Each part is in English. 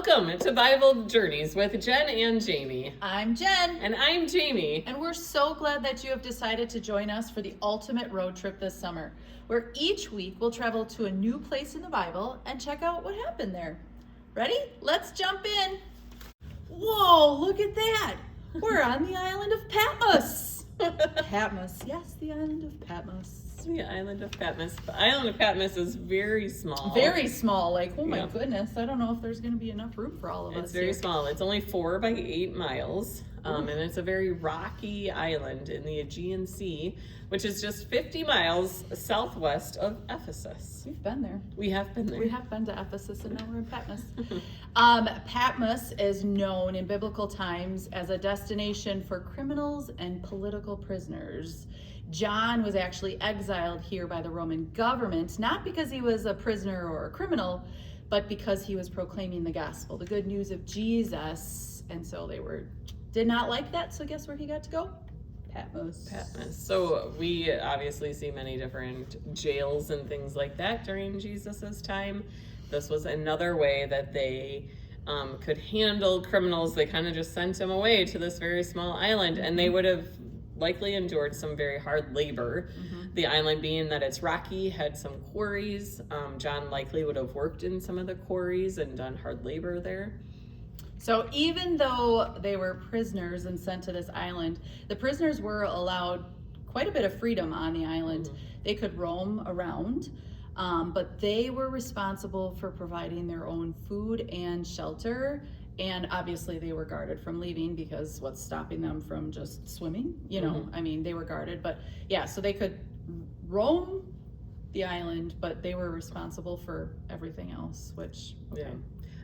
Welcome to Bible Journeys with Jen and Jamie. I'm Jen. And I'm Jamie. And we're so glad that you have decided to join us for the ultimate road trip this summer, where each week we'll travel to a new place in the Bible and check out what happened there. Ready? Let's jump in. Whoa, look at that. We're on the island of Patmos. Patmos, yes, the island of Patmos. The island of Patmos. The island of Patmos is very small. Very small. Like, oh my goodness. I don't know if there's going to be enough room for all of us. It's very small. It's only 4 by 8 miles. And it's a very rocky island in the Aegean Sea, which is just 50 miles southwest of Ephesus. We've been there. We have been there. We have been to Ephesus, and now we're in Patmos. Patmos is known in biblical times as a destination for criminals and political prisoners. John was actually exiled here by the Roman government, not because he was a prisoner or a criminal, but because he was proclaiming the gospel, the good news of Jesus. And so they did not like that. So guess where he got to go? Patmos. So we obviously see many different jails and things like that during Jesus's time. This was another way that they could handle criminals. They kind of just sent them away to this very small island, and they would have likely endured some very hard labor. The island, being that it's rocky, had some quarries. John likely would have worked in some of the quarries and done hard labor there. So even though they were prisoners and sent to this island, the prisoners were allowed quite a bit of freedom on the island. They could roam around, but they were responsible for providing their own food and shelter. And obviously they were guarded from leaving, because what's stopping them from just swimming? You know, I mean, they were guarded, but yeah, so they could roam the island, but they were responsible for everything else, which, okay. Yeah.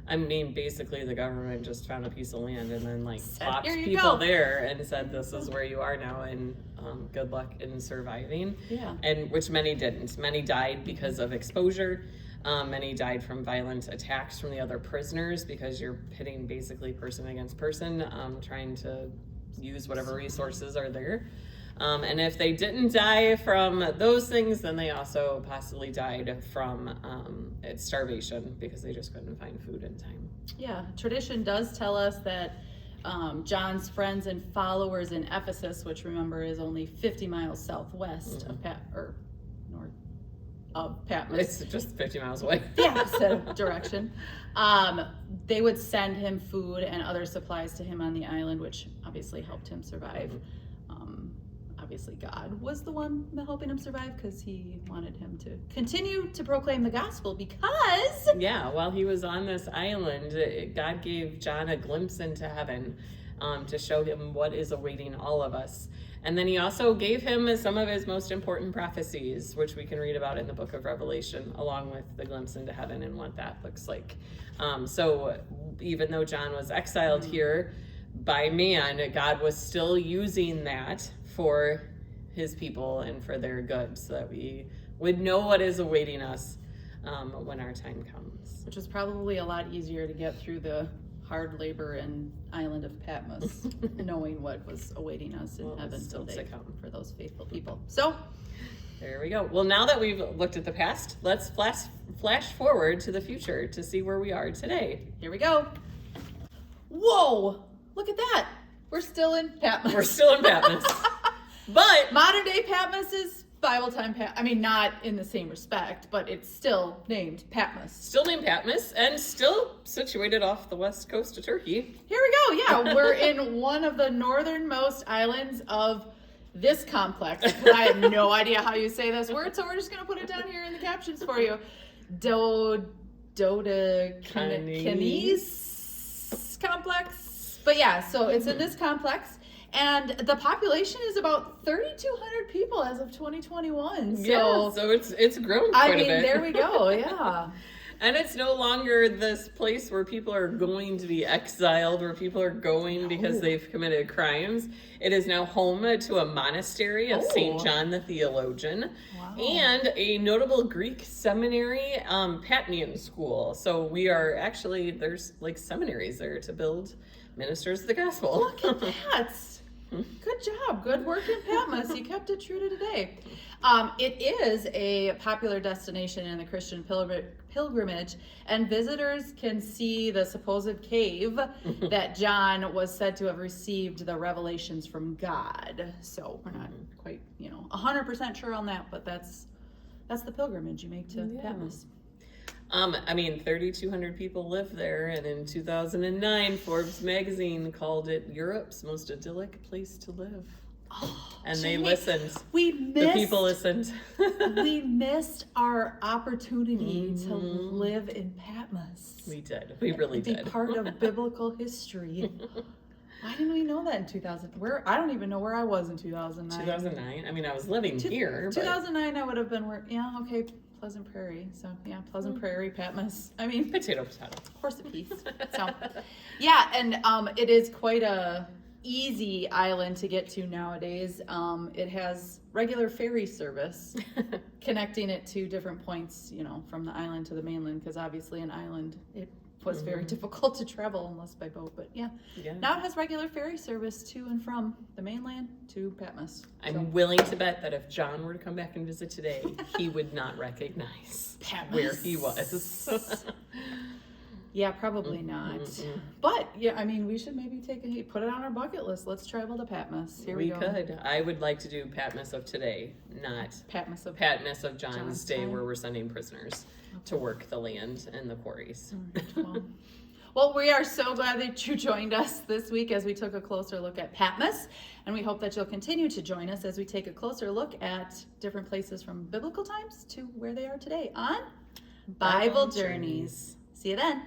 I mean, basically the government just found a piece of land and then plopped "Here you people go." there and said, this is where you are now, and good luck in surviving. Yeah. And which many didn't. Many died because of exposure. Many died from violent attacks from the other prisoners, because you're pitting basically person against person, trying to use whatever resources are there. And if they didn't die from those things, then they also possibly died from starvation, because they just couldn't find food in time. Yeah, tradition does tell us that John's friends and followers in Ephesus, which remember is only 50 miles southwest of north of Patmos. It's just 50 miles away. The opposite direction. They would send him food and other supplies to him on the island, which obviously helped him survive. Obviously God was the one helping him survive, because he wanted him to continue to proclaim the gospel, because while he was on this island, God gave John a glimpse into heaven, to show him what is awaiting all of us. And then he also gave him some of his most important prophecies, which we can read about in the book of Revelation, along with the glimpse into heaven and what that looks like. So even though John was exiled here by man, God was still using that for his people and for their good, so that we would know what is awaiting us when our time comes. which is probably a lot easier to get through the hard labor in island of Patmos, knowing what was awaiting us in heaven someday for those faithful people. So there we go. Well, now that we've looked at the past, let's flash forward to the future to see where we are today. Here we go. Whoa, look at that. We're still in Patmos. We're still in Patmos. But modern day Patmos is Bible time I mean, not in the same respect, but it's still named Patmos. Still named Patmos, and still situated off the west coast of Turkey. Here we go. Yeah, we're in one of the northernmost islands of this complex. I have no idea how you say this word, so we're just going to put it down here in the captions for you. Dodecanese complex. But yeah, so it's in this complex. And the population is about 3,200 people as of 2021. So it's grown quite a bit. There we go, yeah. And it's no longer this place where people are going to be exiled, where people are going because they've committed crimes. It is now home to a monastery of St. John the Theologian, and a notable Greek seminary, Patmian school. So we are actually, there's seminaries there to build ministers of the gospel. Look at that. Good job. Good work in Patmos. You kept it true to today. It is a popular destination in the Christian pilgrimage, and visitors can see the supposed cave that John was said to have received the revelations from God. So we're not quite, 100% sure on that, but that's the pilgrimage you make to Patmos. 3,200 people live there, and in 2009, Forbes magazine called it Europe's most idyllic place to live. Oh, and they listened. The people listened. We missed our opportunity to live in Patmos. We did. We really did. Be part of biblical history. Why didn't we know that in 2000? I don't even know where I was in 2009. 2009? I was living here. 2009, I would have been Pleasant Prairie. So, Pleasant Prairie, Patmos. Potato. Horse of peace. So, and it is quite a easy island to get to nowadays. It has regular ferry service connecting it to different points, from the island to the mainland, because obviously an island, it was very difficult to travel unless by boat. But now it has regular ferry service to and from the mainland to Patmos. I'm willing to bet that if John were to come back and visit today, he would not recognize Patmos. Where he was. Yeah, probably not. But we should maybe put it on our bucket list. Let's travel to Patmos. Here we go. We could. I would like to do Patmos of today, not Patmos of John's day, where we're sending prisoners to work the land and the quarries. Well, we are so glad that you joined us this week as we took a closer look at Patmos, and we hope that you'll continue to join us as we take a closer look at different places from biblical times to where they are today on Bible Journeys. See you then.